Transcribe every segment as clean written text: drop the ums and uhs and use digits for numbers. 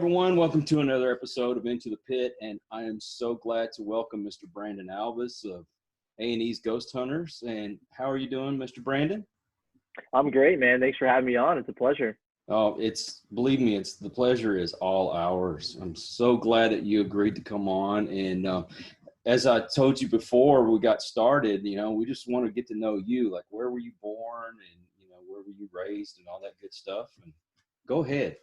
everyone. Welcome to another episode of Into the Pit, and I am so glad to welcome Mr. Brandon Alvis of A&E's Ghost Hunters. And how are you doing, Mr. Brandon? I'm great, man. Thanks for having me on. It's a pleasure. Oh, believe me, the pleasure is all ours. I'm so glad that you agreed to come on. And as I told you before we got started, we just want to get to know you. Like, where were you born, and where were you raised, and all that good stuff. And go ahead.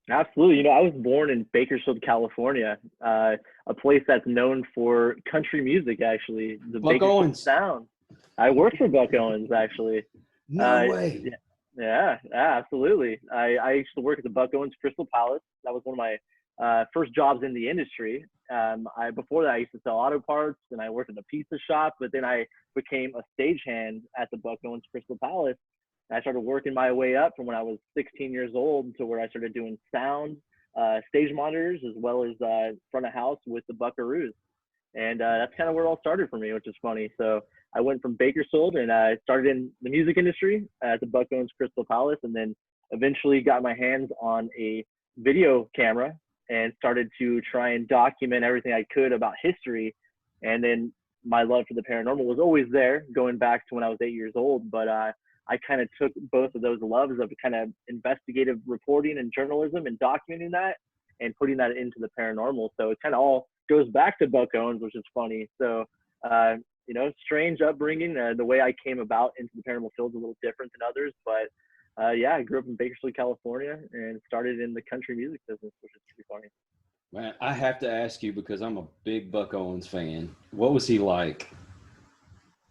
Absolutely. I was born in Bakersfield, California, a place that's known for country music, actually. The Buck Bakersfield Owens. Sound. I worked for Buck Owens, actually. No way. Yeah, absolutely. I used to work at the Buck Owens Crystal Palace. That was one of my first jobs in the industry. Before that, I used to sell auto parts, and I worked at a pizza shop, but then I became a stagehand at the Buck Owens Crystal Palace. I started working my way up from when I was 16 years old to where I started doing sound, stage monitors, as well as front of house with the Buckaroos. And that's kind of where it all started for me, which is funny. So I went from Bakersfield and I started in the music industry at the Buck Owens Crystal Palace, and then eventually got my hands on a video camera and started to try and document everything I could about history. And then my love for the paranormal was always there, going back to when I was 8 years old. But I kind of took both of those loves of kind of investigative reporting and journalism and documenting that and putting that into the paranormal. So it kind of all goes back to Buck Owens, which is funny. So, strange upbringing. The way I came about into the paranormal field is a little different than others. But yeah, I grew up in Bakersfield, California, and started in the country music business, which is pretty funny. Man, I have to ask you because I'm a big Buck Owens fan. What was he like?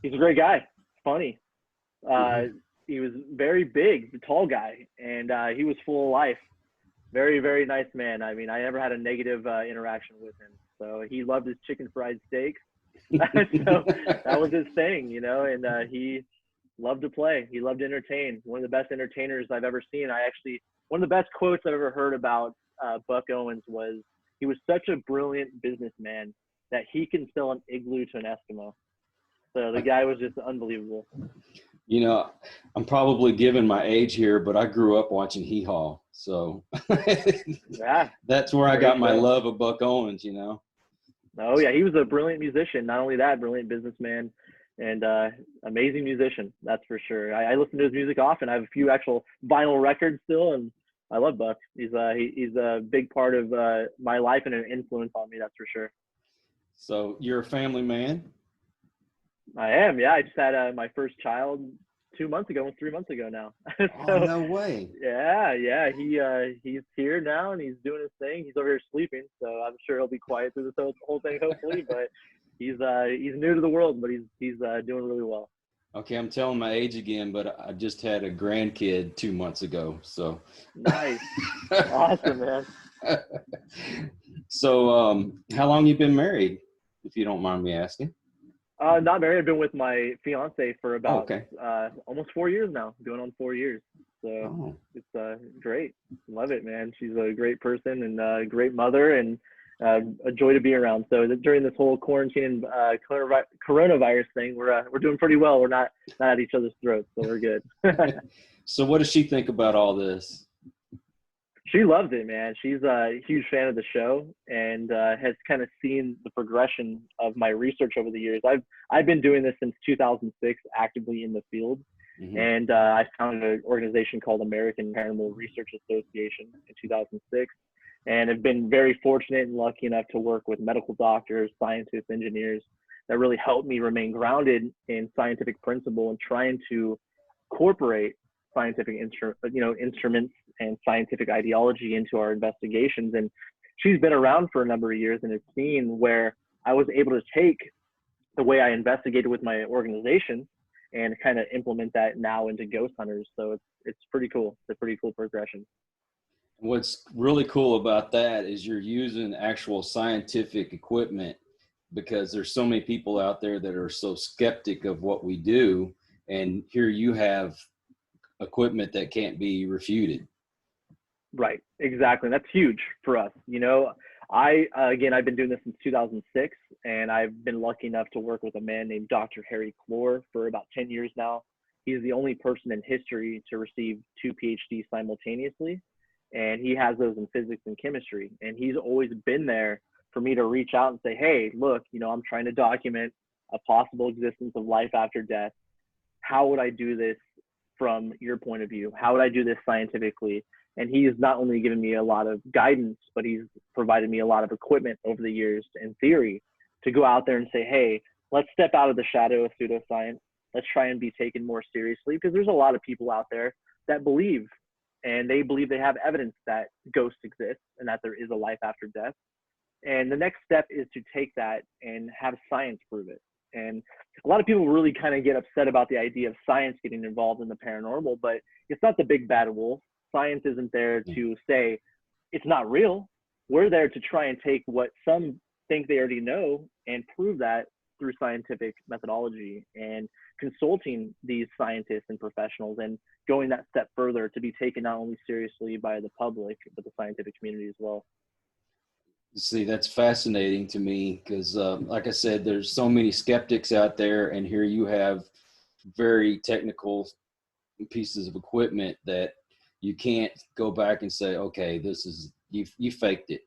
He's a great guy. Funny. He was very big, the tall guy, and he was full of life. Very, very nice man. I mean, I never had a negative interaction with him. So he loved his chicken fried steaks. So that was his thing, and he loved to play. He loved to entertain. One of the best entertainers I've ever seen. One of the best quotes I've ever heard about Buck Owens was, he was such a brilliant businessman that he can sell an igloo to an Eskimo. So the guy was just unbelievable. I'm probably giving my age here, but I grew up watching Hee Haw. So yeah, that's where I got my love of Buck Owens, Oh, yeah. He was a brilliant musician. Not only that, brilliant businessman and amazing musician. That's for sure. I listen to his music often. I have a few actual vinyl records still, and I love Buck. He's a big part of my life and an influence on me. That's for sure. So you're a family man? I am, yeah. I just had my first child 2 months ago, 3 months ago now. So, oh, no way. Yeah. He's here now and he's doing his thing. He's over here sleeping, so I'm sure he'll be quiet through this whole thing, hopefully. But he's new to the world, but he's doing really well. Okay, I'm telling my age again, but I just had a grandkid 2 months ago. So nice, awesome, man. So, how long you been married, if you don't mind me asking? Not married. I've been with my fiance for about almost 4 years now, going on 4 years. So It's great. Love it, man. She's a great person and a great mother and a joy to be around. So during this whole quarantine and coronavirus thing, we're doing pretty well. We're not at each other's throats, so we're good. So what does she think about all this? She loves it, man. She's a huge fan of the show and has kind of seen the progression of my research over the years. I've been doing this since 2006, actively in the field. Mm-hmm. And I founded an organization called American Paranormal Research Association in 2006. And have been very fortunate and lucky enough to work with medical doctors, scientists, engineers that really helped me remain grounded in scientific principle and trying to incorporate scientific instruments and scientific ideology into our investigations. And she's been around for a number of years and has seen where I was able to take the way I investigated with my organization and kind of implement that now into ghost hunters. So it's pretty cool. It's a pretty cool progression. What's really cool about that is you're using actual scientific equipment, because there's so many people out there that are so skeptic of what we do. And here you have equipment that can't be refuted. Right, exactly. That's huge for us. I've been doing this since 2006, and I've been lucky enough to work with a man named Dr. Harry Clore for about 10 years now. He's the only person in history to receive 2 PhDs simultaneously. and he has those in physics and chemistry. And he's always been there for me to reach out and say, hey, look, I'm trying to document a possible existence of life after death. How would I do this from your point of view? How would I do this scientifically? And he's not only given me a lot of guidance, but he's provided me a lot of equipment over the years and theory to go out there and say, hey, let's step out of the shadow of pseudoscience. Let's try and be taken more seriously, because there's a lot of people out there that believe, and they believe they have evidence that ghosts exist and that there is a life after death. And the next step is to take that and have science prove it. And a lot of people really kind of get upset about the idea of science getting involved in the paranormal, but it's not the big bad wolf. Science isn't there to say it's not real. We're there to try and take what some think they already know and prove that through scientific methodology and consulting these scientists and professionals and going that step further to be taken not only seriously by the public, but the scientific community as well. See, that's fascinating to me because, like I said, there's so many skeptics out there, and here you have very technical pieces of equipment that you can't go back and say, okay, this is, you faked it.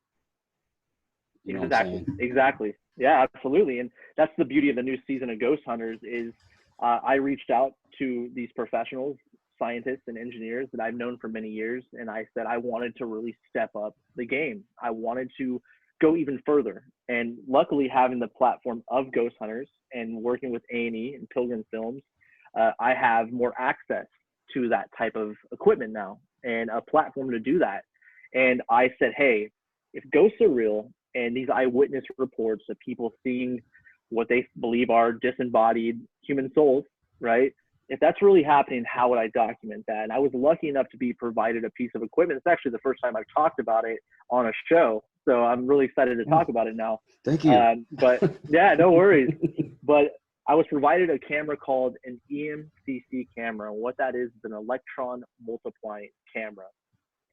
You know Exactly. what I'm saying? Exactly. Yeah, absolutely. And that's the beauty of the new season of Ghost Hunters is I reached out to these professionals, scientists and engineers that I've known for many years. And I said, I wanted to really step up the game. I wanted to go even further. And luckily having the platform of Ghost Hunters and working with A&E and Pilgrim Films, I have more access to that type of equipment now and a platform to do that. And I said, hey, if ghosts are real and these eyewitness reports of people seeing what they believe are disembodied human souls, right? If that's really happening, how would I document that? And I was lucky enough to be provided a piece of equipment. It's actually the first time I've talked about it on a show. So I'm really excited to talk about it now. Thank you. But yeah, no worries. But I was provided a camera called an EMCC camera. And what that is an electron multiplying camera.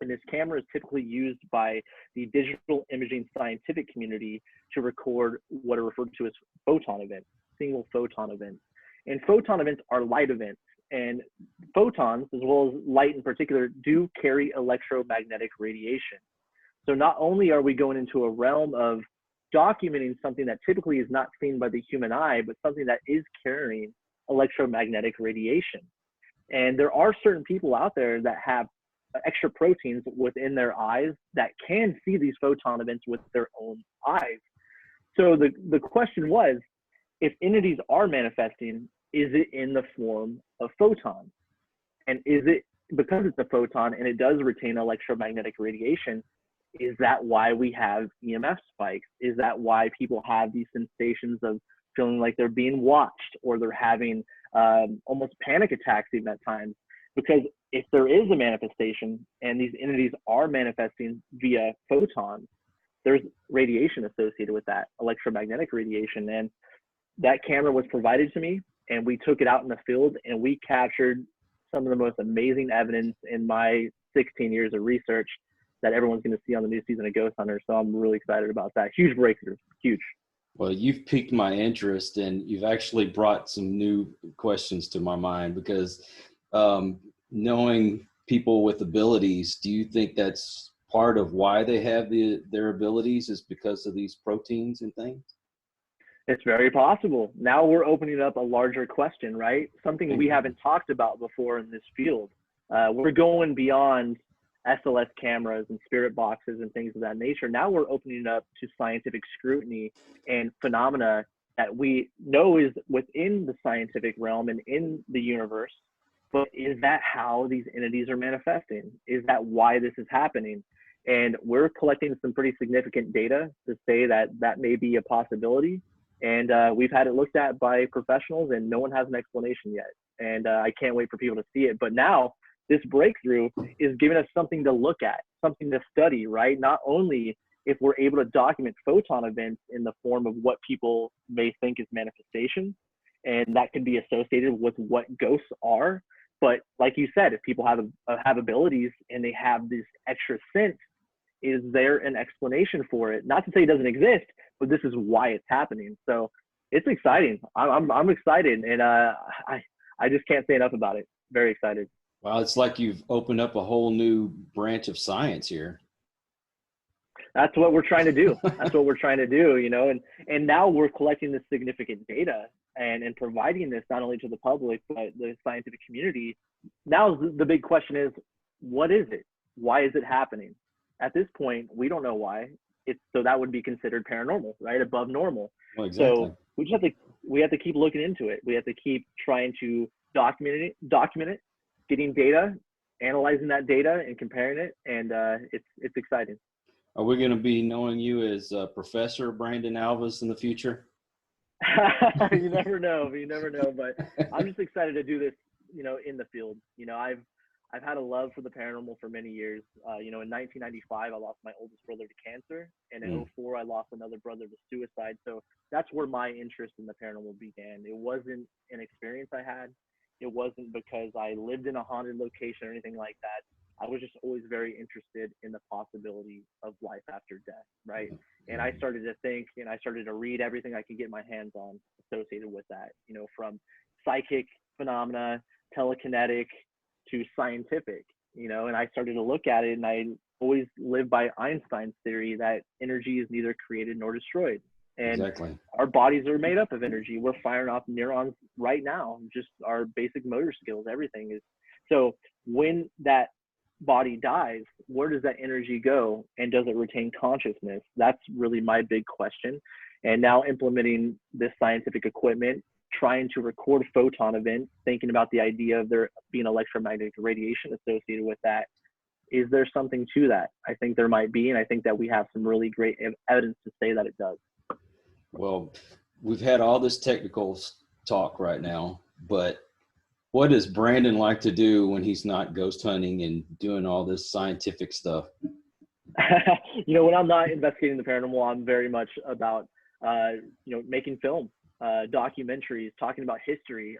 And this camera is typically used by the digital imaging scientific community to record what are referred to as photon events, single photon events. And photon events are light events. And photons, as well as light in particular, do carry electromagnetic radiation. So not only are we going into a realm of documenting something that typically is not seen by the human eye, but something that is carrying electromagnetic radiation. And there are certain people out there that have extra proteins within their eyes that can see these photon events with their own eyes. So the question was, if entities are manifesting, is it in the form of photons? And is it, because it's a photon and it does retain electromagnetic radiation, is that why we have EMF spikes? Is that why people have these sensations of feeling like they're being watched, or they're having almost panic attacks even at times? Because if there is a manifestation and these entities are manifesting via photons, there's radiation associated with that, electromagnetic radiation. And that camera was provided to me, and we took it out in the field and we captured some of the most amazing evidence in my 16 years of research that everyone's going to see on the new season of Ghost Hunters. So I'm really excited about that. Huge breakthrough, huge. Well, you've piqued my interest, and you've actually brought some new questions to my mind because knowing people with abilities, do you think that's part of why they have their abilities is because of these proteins and things? It's very possible. Now we're opening up a larger question, right? Something we haven't talked about before in this field. We're going beyond SLS cameras and spirit boxes and things of that nature. Now we're opening it up to scientific scrutiny and phenomena that we know is within the scientific realm and in the universe. But is that how these entities are manifesting? Is that why this is happening? And we're collecting some pretty significant data to say that that may be a possibility. And we've had it looked at by professionals, and no one has an explanation yet. And I can't wait for people to see it. But now this breakthrough is giving us something to look at, something to study, right? Not only if we're able to document photon events in the form of what people may think is manifestation, and that can be associated with what ghosts are. But like you said, if people have abilities and they have this extra sense, is there an explanation for it? Not to say it doesn't exist, but this is why it's happening. So it's exciting. I'm excited, and I just can't say enough about it. Very excited. Wow, it's like you've opened up a whole new branch of science here. That's what we're trying to do. That's what we're trying to do, you know, and now we're collecting this significant data and providing this not only to the public, but the scientific community. Now the big question is, what is it? Why is it happening? At this point, we don't know why. It's so that would be considered paranormal, right? Above normal. Well, exactly. So we have to keep looking into it. We have to keep trying to document it, getting data, analyzing that data and comparing it. And it's exciting. Are we going to be knowing you as Professor Brandon Alvis in the future? You never know. You never know. But I'm just excited to do this, you know, in the field. You know, I've had a love for the paranormal for many years. You know, in 1995, I lost my oldest brother to cancer, and in '04, I lost another brother to suicide. So that's where my interest in the paranormal began. It wasn't an experience I had. It wasn't because I lived in a haunted location or anything like that. I was just always very interested in the possibility of life after death, right? And I started to think and I started to read everything I could get my hands on associated with that, you know, from psychic phenomena, telekinetic to scientific, you know, and I started to look at it and I always lived by Einstein's theory that energy is neither created nor destroyed. And Exactly. our bodies are made up of energy. We're firing off neurons right now, just our basic motor skills, everything is. So when that body dies, where does that energy go, and does it retain consciousness? That's really my big question. And now implementing this scientific equipment, trying to record photon events, thinking about the idea of there being electromagnetic radiation associated with that. Is there something to that? I think there might be, and I think that we have some really great evidence to say that it does. Well, we've had all this technical talk right now, but what does Brandon like to do when he's not ghost hunting and doing all this scientific stuff? You know, when I'm not investigating the paranormal, I'm very much about, you know, making film, documentaries, talking about history.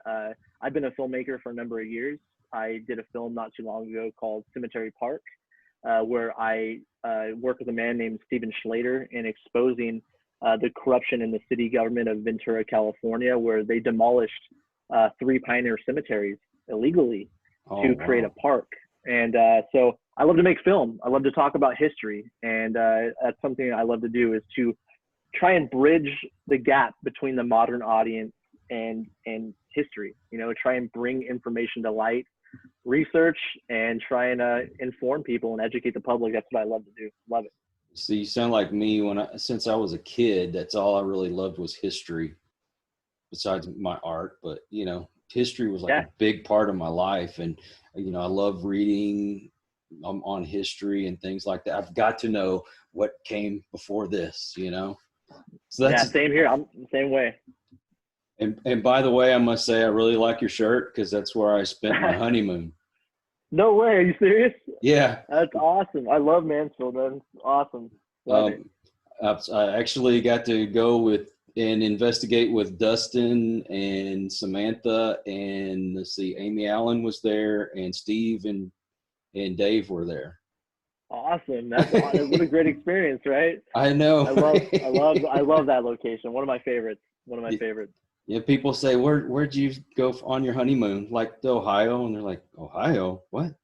I've been a filmmaker for a number of years. I did a film not too long ago called Cemetery Park, where I worked with a man named Stephen Schlater in exposing the corruption in the city government of Ventura, California, where they demolished 3 pioneer cemeteries illegally to create a park. And so I love to make film. I love to talk about history. And that's something I love to do, is to try and bridge the gap between the modern audience and history, you know, try and bring information to light, research, and try and inform people and educate the public. That's what I love to do. Love it. So you sound like me. Since I was a kid, that's all I really loved was history, besides my art. But, you know, history was like a big part of my life. And, you know, I love reading on history and things like that. I've got to know what came before this, you know? So that's, same here. I'm the same way. And by the way, I must say, I really like your shirt, because that's where I spent my honeymoon. No way. Are you serious? Yeah. That's awesome. I love Mansfield, man. It's awesome. I actually got to go with and investigate with Dustin and Samantha, and let's see, Amy Allen was there, and Steve and Dave were there. Awesome. That's what a great experience, right? I know. I love that location. One of my favorites. Yeah, people say, where'd you go on your honeymoon? Like to Ohio, and they're like, Ohio? What?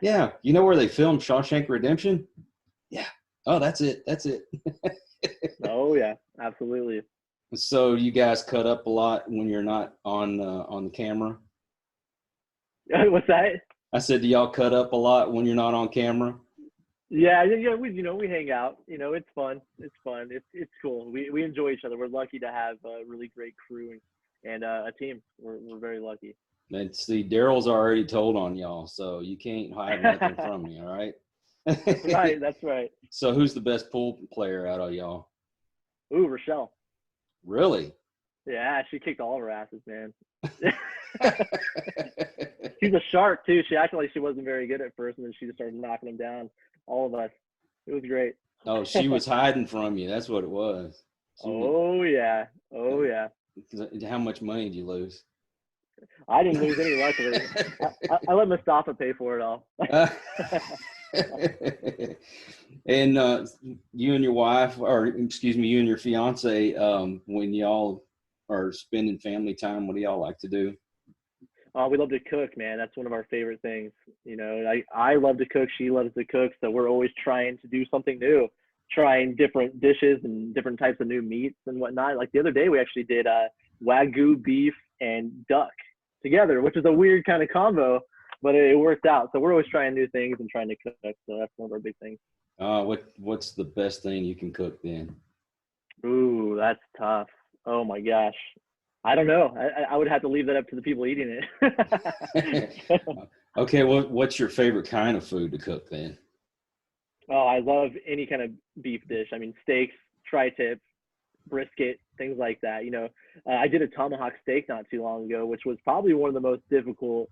Yeah, you know where they filmed Shawshank Redemption? Yeah. Oh, that's it. Oh yeah, absolutely. So you guys cut up a lot when you're not on the camera? What's that? I said, do y'all cut up a lot when you're not on camera? Yeah, we hang out. You know, it's fun. It's cool. We enjoy each other. We're lucky to have a really great crew and a team. We're very lucky. And see, Daryl's already told on y'all, so you can't hide nothing from me. All right. That's right. So who's the best pool player out of y'all? Ooh, Rochelle. Really? Yeah, she kicked all of her asses, man. She's a shark too. She acted like she wasn't very good at first, and then she just started knocking them down. All of us. It was great. Oh, she was hiding from you. That's what it was. Yeah. How much money did you lose? I didn't lose any, luckily. I let Mustafa pay for it all. And you and your wife, or excuse me, you and your fiance, when y'all are spending family time, what do y'all like to do? We love to cook, man. That's one of our favorite things. I love to cook. She loves to cook. So we're always trying to do something new, trying different dishes and different types of new meats and whatnot. Like the other day, we actually did Wagyu beef and duck together, which is a weird kind of combo, but it worked out. So we're always trying new things and trying to cook. So that's one of our big things. What's the best thing you can cook then? Ooh, that's tough. Oh my gosh. I don't know. I would have to leave that up to the people eating it. Okay, what's your favorite kind of food to cook then? Oh, I love any kind of beef dish. I mean, steaks, tri-tip, brisket, things like that. I did a tomahawk steak not too long ago, which was probably one of the most difficult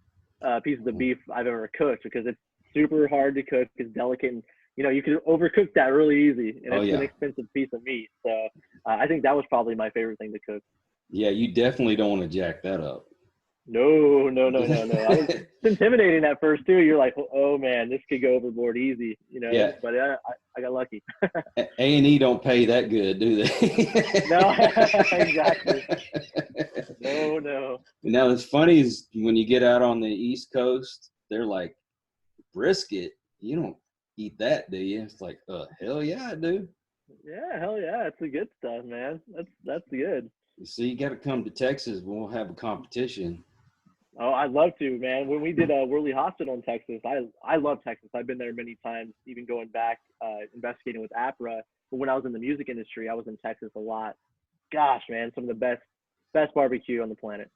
pieces of beef I've ever cooked because it's super hard to cook. It's delicate. And, you can overcook that really easy, and it's an expensive piece of meat. So I think that was probably my favorite thing to cook. Yeah, you definitely don't want to jack that up. No. It's intimidating at first too. You're like, oh man, this could go overboard easy, Yeah. But I got lucky. A&E don't pay that good, do they? No, exactly. No. Now, it's funny is when you get out on the East Coast, they're like, brisket, you don't eat that, do you? It's like, hell yeah, I do. Yeah, hell yeah, it's the good stuff, man. That's good. So you got to come to Texas. We'll have a competition. Oh, I'd love to, man. When we did Worley Hospital in Texas, I love Texas. I've been there many times, even going back investigating with APRA. But when I was in the music industry, I was in Texas a lot. Gosh, man, some of the best barbecue on the planet.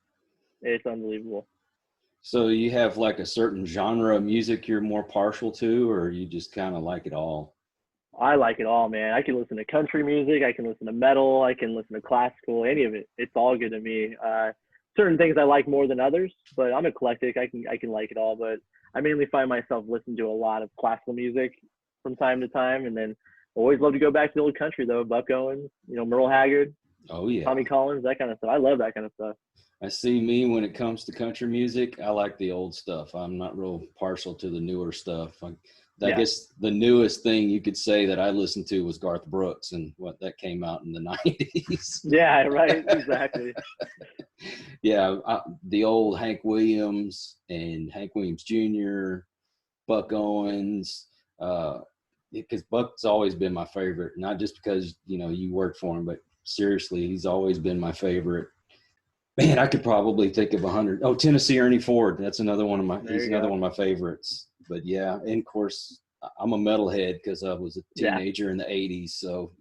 It's unbelievable. So you have like a certain genre of music you're more partial to, or you just kind of like it all? I like it all, man. I can listen to country music. I can listen to metal. I can listen to classical, any of it. It's all good to me. Certain things I like more than others, but I'm eclectic. I can like it all, but I mainly find myself listening to a lot of classical music from time to time. And then always love to go back to the old country though. Buck Owens, Merle Haggard, Oh yeah. Tommy Collins, that kind of stuff. I love that kind of stuff. I see me when it comes to country music, I like the old stuff. I'm not real partial to the newer stuff. I guess the newest thing you could say that I listened to was Garth Brooks and what that came out in the 90s. Yeah, right. Exactly. Yeah. The old Hank Williams and Hank Williams Jr., Buck Owens, because Buck's always been my favorite, not just because, you worked for him, but seriously, he's always been my favorite. Man, I could probably think of 100. Oh, Tennessee Ernie Ford. That's another one of my. He's another one of my favorites. But yeah, and of course, I'm a metalhead because I was a teenager in the '80s. So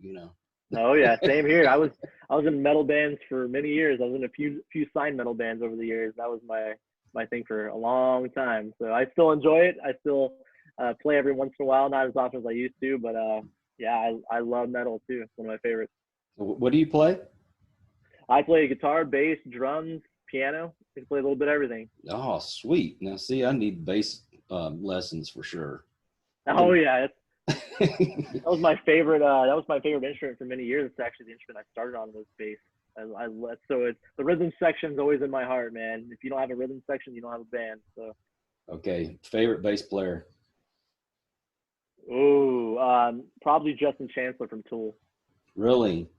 Oh yeah, same here. I was in metal bands for many years. I was in a few signed metal bands over the years. That was my thing for a long time. So I still enjoy it. I still play every once in a while, not as often as I used to. But yeah, I love metal too. It's one of my favorites. What do you play? I play guitar, bass, drums, piano. I can play a little bit of everything. Oh, sweet. Now, see, I need bass lessons for sure. Oh yeah, that was my favorite. That was my favorite instrument for many years. It's actually the instrument I started on was bass. So the rhythm section's always in my heart, man. If you don't have a rhythm section, you don't have a band. So. Okay, favorite bass player. Ooh, probably Justin Chancellor from Tool. Really?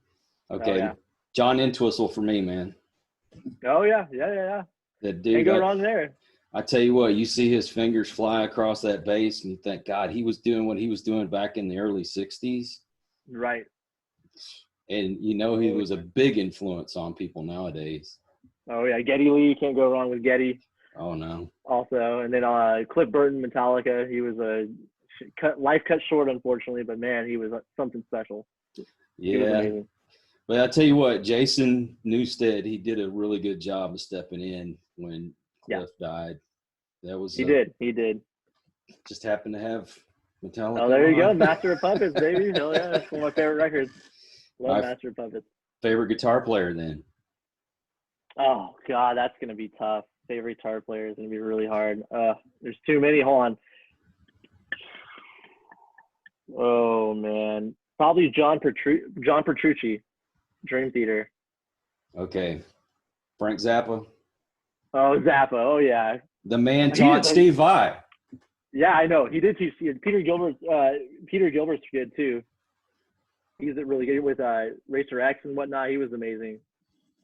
Okay. Oh, yeah. John Entwistle for me, man. Oh yeah. That dude. Can't go wrong there. I tell you what, you see his fingers fly across that bass, and you think, God, he was doing what he was doing back in the early '60s. Right. And he was a big influence on people nowadays. Oh yeah, Geddy Lee, can't go wrong with Geddy. Oh no. Also, and then Cliff Burton, Metallica. He was life cut short, unfortunately, but man, he was something special. Yeah. He was amazing. But I tell you what, Jason Newsted, he did a really good job of stepping in when Cliff died. That was he did. Just happened to have Metallica. Oh, there you go, Master of Puppets, baby. Hell yeah, that's one of my favorite records. Love Master of Puppets. Favorite guitar player then? Oh God, that's gonna be tough. Favorite guitar player is gonna be really hard. There's too many. Hold on. Oh man, probably John Petrucci, Dream Theater. Okay, Frank Zappa. Oh, Zappa. Oh yeah. The man taught Steve Vai. Yeah, I know. He did teach Peter Gilbert. Peter Gilbert's good too. He's really good with Racer X and whatnot. He was amazing.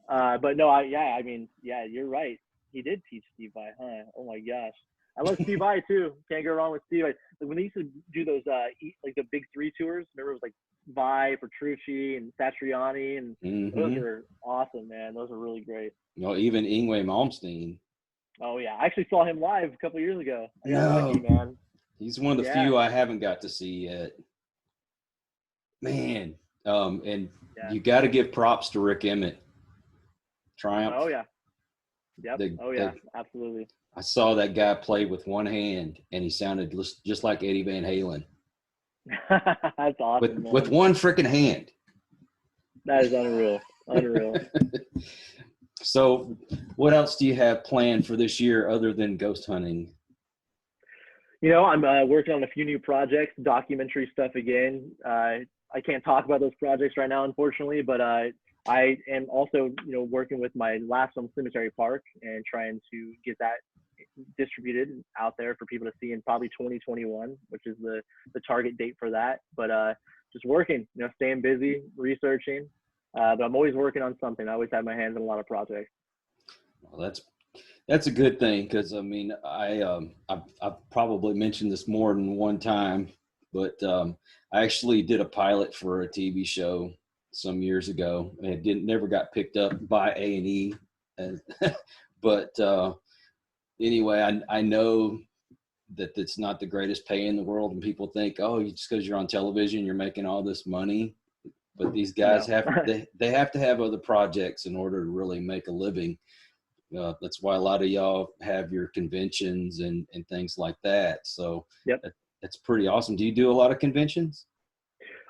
But no, you're right. He did teach Steve Vai, huh? Oh my gosh. I love Steve Vai too. Can't go wrong with Steve Vai. Like when they used to do those like the big three tours, remember it was like Vai, Petrucci, and Satriani, and those are awesome, man. Those are really great. You know, even Yngwie Malmsteen. Oh yeah, I actually saw him live a couple of years ago. I got No, lucky, man. he's one of the few I haven't got to see yet. Man, and you got to give props to Rick Emmett. Triumph. Oh yeah. Yep. Absolutely. I saw that guy play with one hand, and he sounded just like Eddie Van Halen. That's awesome. With one freaking hand. That is unreal. Unreal. So, what else do you have planned for this year other than ghost hunting? You know, I'm working on a few new projects, documentary stuff again. I can't talk about those projects right now, unfortunately, but I am also, you know, working with my last film, Cemetery Park, and trying to get that distributed out there for people to see in probably 2021, which is the target date for that. But just working, you know, staying busy, researching. But I'm always working on something. I always have my hands in a lot of projects. Well, that's a good thing, because I mean, I've probably mentioned this more than one time, but I actually did a pilot for a TV show some years ago, and it never got picked up by A&E. But anyway, I know that it's not the greatest pay in the world, and people think, oh, just because you're on television, you're making all this money. But these guys they have to have other projects in order to really make a living. That's why a lot of y'all have your conventions and things like that. So that's pretty awesome. Do you do a lot of conventions?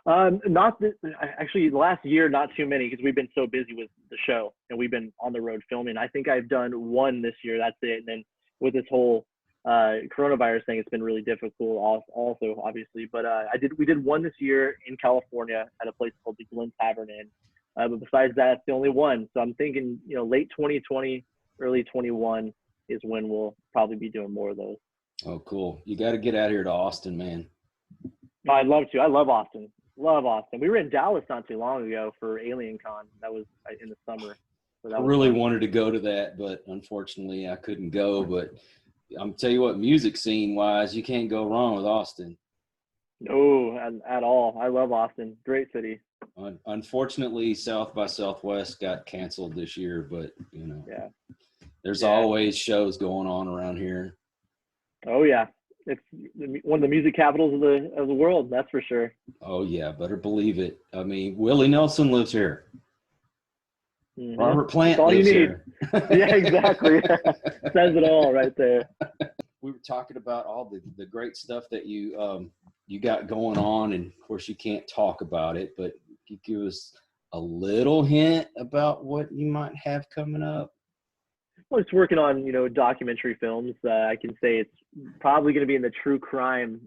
Actually, the last year, not too many, because we've been so busy with the show and we've been on the road filming. I think I've done one this year. That's it. And then with this whole coronavirus thing, it's been really difficult also, obviously. But we did one this year in California at a place called the Glen Tavern Inn. But besides that, it's the only one. So I'm thinking, you know, late 2020, early 21 is when we'll probably be doing more of those. Oh, cool. You got to get out here to Austin, man. Oh, I'd love to. I love Austin. Love Austin. We were in Dallas not too long ago for Alien Con. That was in the summer. So I really wanted to go to that, but unfortunately I couldn't go. But I'm tell you what, music scene wise, you can't go wrong with Austin. No, at all. I love Austin. Great city. Unfortunately, South by Southwest got canceled this year, but you know, there's always shows going on around here. Oh yeah. It's one of the music capitals of the world, that's for sure. Oh yeah, better believe it. I mean, Willie Nelson lives here. Mm-hmm. Robert Plant lives here. Yeah, exactly. Says it all right there. We were talking about all the great stuff that you got going on, and of course you can't talk about it, but you give us a little hint about what you might have coming up. Well, it's working on, you know, documentary films. I can say it's probably going to be in the true crime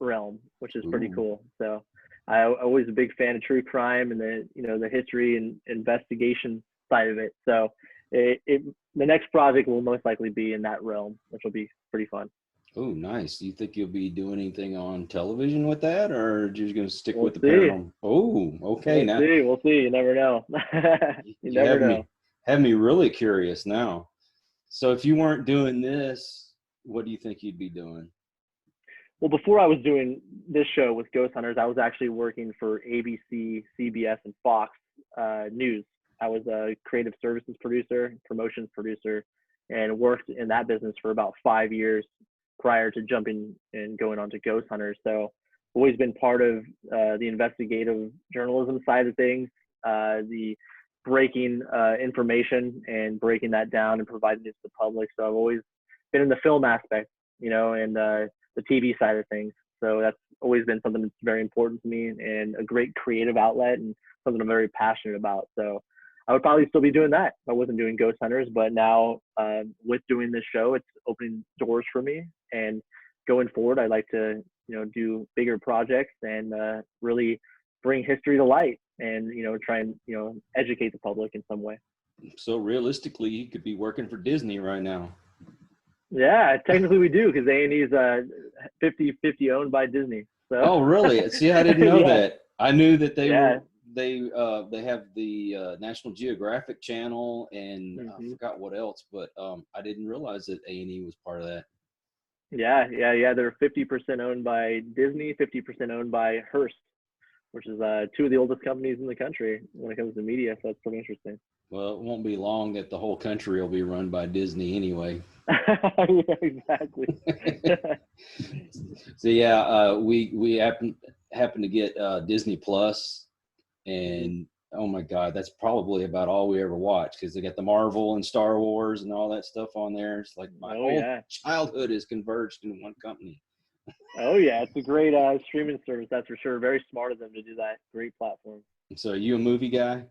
realm, which is pretty cool. So I'm always a big fan of true crime and the history and investigation side of it. So the next project will most likely be in that realm, which will be pretty fun. Oh, nice. Do you think you'll be doing anything on television with that, or are you just going to stick with the paranormal? Oh, okay. We'll see. You never know. you never know. Have me really curious now. So if you weren't doing this, what do you think you'd be doing? Well, before I was doing this show with Ghost Hunters, I was actually working for ABC, CBS, and Fox News. I was a creative services producer, promotions producer, and worked in that business for about 5 years prior to jumping and going on to Ghost Hunters. So always been part of the investigative journalism side of things, the breaking information and breaking that down and providing it to the public. So I've always been in the film aspect, you know, and the TV side of things. So that's always been something that's very important to me and a great creative outlet and something I'm very passionate about. So I would probably still be doing that if I wasn't doing Ghost Hunters, but now with doing this show, it's opening doors for me. And going forward, I'd like to, you know, do bigger projects and really bring history to light and, you know, try and, you know, educate the public in some way. So realistically, you could be working for Disney right now. Yeah, technically we do, because A&E is 50-50 owned by Disney. So. Oh, really? See, I didn't know that. I knew that they have the National Geographic channel, and I Hmm. forgot what else, but I didn't realize that A&E was part of that. Yeah. They're 50% owned by Disney, 50% owned by Hearst, which is two of the oldest companies in the country when it comes to media. So that's pretty interesting. Well, it won't be long that the whole country will be run by Disney anyway. Yeah, exactly. So yeah, we happen to get Disney Plus, Hmm. and oh my God, that's probably about all we ever watch, because they got the Marvel and Star Wars and all that stuff on there. It's like my Oh whole yeah. childhood is converged in one company. Oh yeah. It's a great streaming service, that's for sure. Very smart of them to do that. Great platform. So are you a movie guy?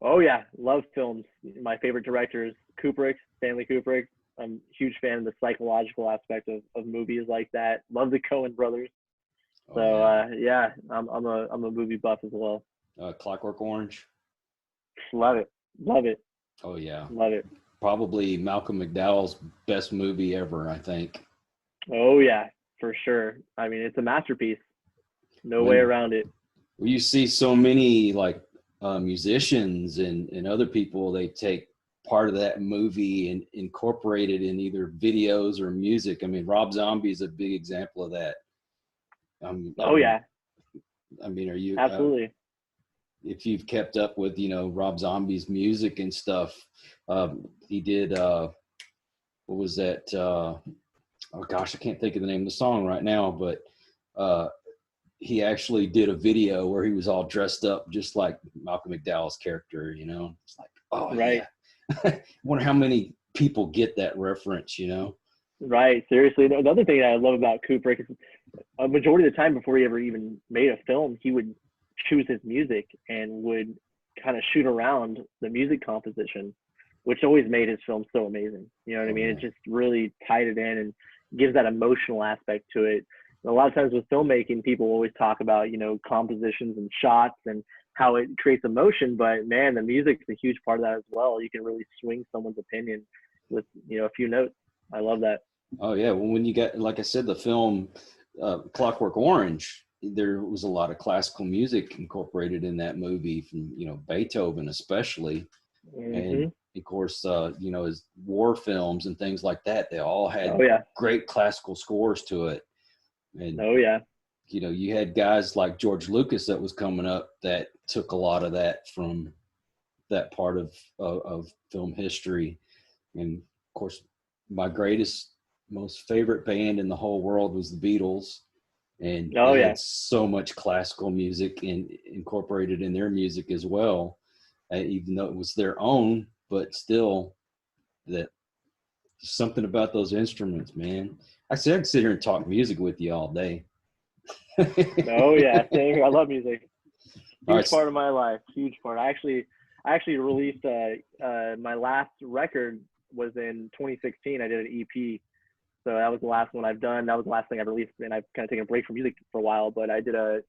Oh yeah, love films. My favorite director is Kubrick, Stanley Kubrick. I'm a huge fan of the psychological aspect of movies like that. Love the Coen brothers. Oh So yeah, yeah, I'm a movie buff as well. Clockwork Orange. Love it, love it, Oh yeah, love it. probably Malcolm McDowell's best movie ever, I think. Oh yeah, for sure. I mean, it's a masterpiece. No way When around it. you see so many like musicians and other people, they take part of that movie and incorporate it in either videos or music. I mean, Rob Zombie is a big example of that. Oh Um, yeah, I mean, are you absolutely. if you've kept up with Rob Zombie's music and stuff? He did what was that? Oh gosh, I can't think of the name of the song right now, but uh, he actually did a video where he was all dressed up just like Malcolm McDowell's character. It's like, oh Right, yeah. I wonder how many people get that reference. right. Seriously, the other thing I love about Kubrick is a majority of the time before he ever even made a film, he would choose his music and would kind of shoot around the music composition, which always made his film so amazing. You know what I Oh mean? It yeah. just really tied it in and gives that emotional aspect to it. And a lot of times with filmmaking, people always talk about, compositions and shots and how it creates emotion, but man, the music's a huge part of that as well. You can really swing someone's opinion with, a few notes. I love that. Oh yeah. Well, when you got, like I said, the film Clockwork Orange, there was a lot of classical music incorporated in that movie from Beethoven especially, and Hmm. of course his war films and things like that. They all Oh had yeah. great classical scores to it, and Oh yeah. you had guys like George Lucas that was coming up that took a lot of that from that part of film history. And of course, my greatest, most favorite band in the whole world was the Beatles. And Oh they yeah. had so much classical music incorporated in their music as well, even though it was their own, but still, that something about those instruments, man. I said I could sit here and talk music with you all day. All Oh yeah. Same here. I love music. Huge right. part of my life. Huge part. I actually released my last record was in 2016. I did an EP. So that was the last one I've done. That was the last thing I released, and I've kind of taken a break from music for a while. But I did a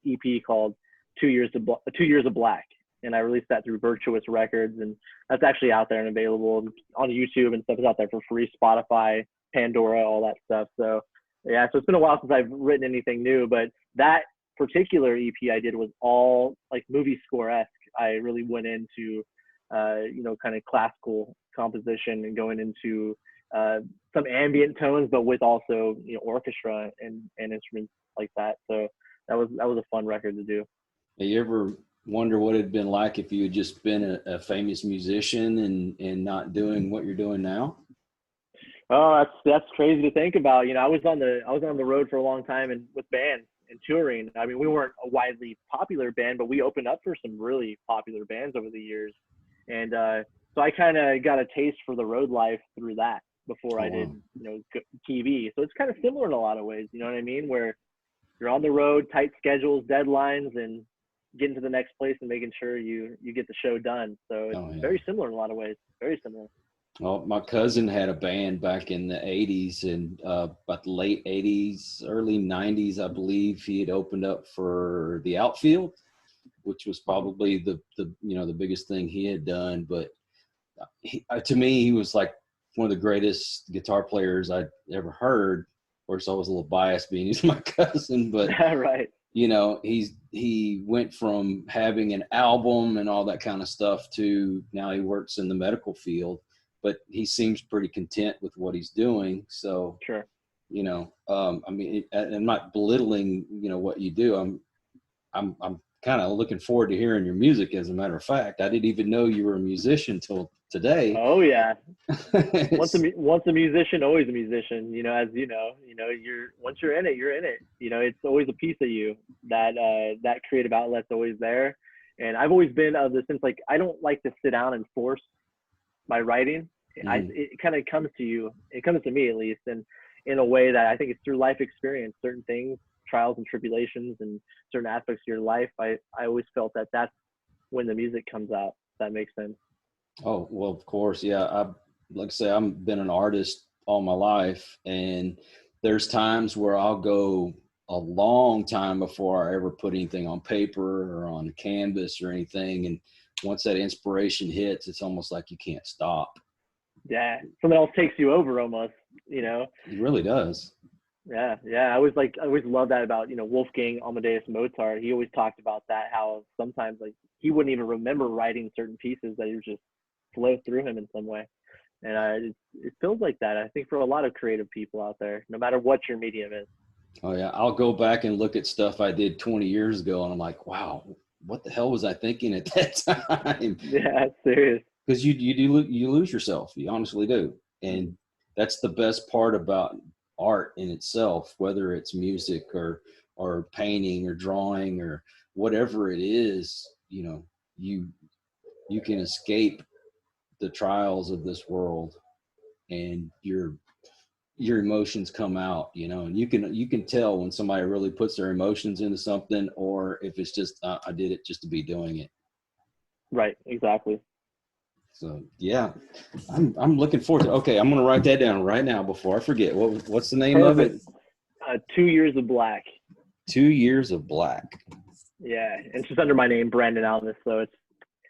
EP called 2 Years of Black, and I released that through Virtuous Records, and that's actually out there and available on YouTube and stuff. Is out there for free, Spotify, Pandora, all that stuff. So yeah, so it's been a while since I've written anything new, but that particular EP I did was all like movie score esque. I really went into kind of classical composition and going into uh, some ambient tones, but with also orchestra and instruments like that. So that was a fun record to do. You ever wonder what it'd been like if you had just been a famous musician and not doing what you're doing now? Oh, that's crazy to think about. I was on the road for a long time and with bands and touring. I mean, we weren't a widely popular band, but we opened up for some really popular bands over the years, and so I kind of got a taste for the road life through that before Oh I did wow. TV. So it's kind of similar in a lot of ways. You know what I mean? Where you're on the road, tight schedules, deadlines, and getting to the next place and making sure you get the show done. So it's Oh yeah. very similar in a lot of ways. Very similar. Well, my cousin had a band back in the 80s, and about the late 80s, early 90s, I believe he had opened up for the Outfield, which was probably the biggest thing he had done. But to me, he was like one of the greatest guitar players I'd ever heard. Of course, I was a little biased being he's my cousin, but Right. you know, he went from having an album and all that kind of stuff to now he works in the medical field, but he seems pretty content with what he's doing. So, Sure. you know, I mean, I'm not belittling, you know, what you do. I'm kind of looking forward to hearing your music. As a matter of fact, I didn't even know you were a musician till today. Oh yeah. Once a musician, always a musician. You know, as you're once you're in it, you're in it. You know, it's always a piece of you that that creative outlet's always there. And I've always been of the sense like I don't like to sit down and force my writing. It kind of comes to you. It comes to me at least, and in a way that I think it's through life experience, certain things, trials and tribulations, and certain aspects of your life. I always felt that that's when the music comes out. If that makes sense. Oh, well, of course. Yeah. Like I say, I've been an artist all my life, and there's times where I'll go a long time before I ever put anything on paper or on canvas or anything. And once that inspiration hits, it's almost like you can't stop. Yeah, something else takes you over almost. You know. It really does. Yeah, yeah. I always love that about Wolfgang Amadeus Mozart. He always talked about that, how sometimes like he wouldn't even remember writing certain pieces that he would just flow through him in some way. And it feels like that. I think for a lot of creative people out there, no matter what your medium is. Oh yeah, I'll go back and look at stuff I did 20 years ago, and I'm like, wow, what the hell was I thinking at that time? Yeah, serious. Because you lose yourself, you honestly do, and that's the best part about art in itself, whether it's music or painting or drawing or whatever it is. You know, you can escape the trials of this world, and your emotions come out, you know, and you can tell when somebody really puts their emotions into something, or if it's just I did it just to be doing it. Right, exactly. So yeah, I'm looking forward to. Okay, I'm gonna write that down right now before I forget. What's the name of it? Perfect. 2 Years of Black. 2 Years of Black. Yeah, and it's just under my name, Brandon Alvis. So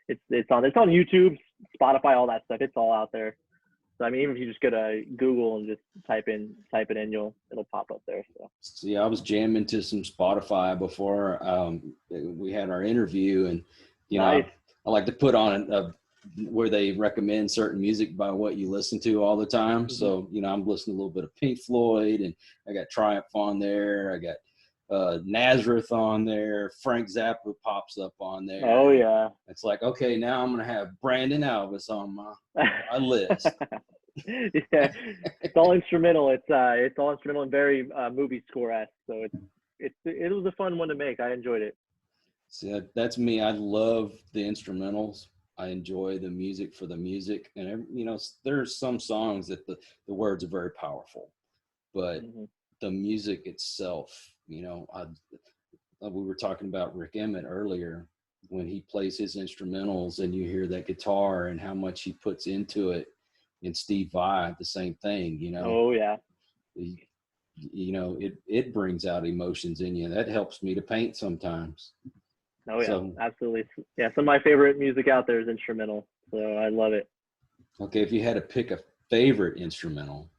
it's on YouTube, Spotify, all that stuff. It's all out there. So I mean, even if you just go to Google and just type it in, it'll pop up there. So yeah, I was jamming to some Spotify before we had our interview, and you know, Nice. I like to put on where they recommend certain music by what you listen to all the time. Mm-hmm. So, you know, I'm listening to a little bit of Pink Floyd, and I got Triumph on there. I got Nazareth on there. Frank Zappa pops up on there. Oh yeah. It's like, okay, now I'm going to have Brandon Alvis on my list. Yeah, it's all instrumental. It's all instrumental and very movie score-esque. So it was a fun one to make. I enjoyed it. See, that's me. I love the instrumentals. I enjoy the music for the music, and you know, there's some songs that the words are very powerful, but the music itself, you know, we were talking about Rick Emmett earlier when he plays his instrumentals, and you hear that guitar and how much he puts into it. And Steve Vai, the same thing, you know. Oh yeah. You know, it brings out emotions in you. That helps me to paint sometimes. Oh yeah, so, absolutely. Yeah, some of my favorite music out there is instrumental, so I love it. Okay, if you had to pick a favorite instrumental,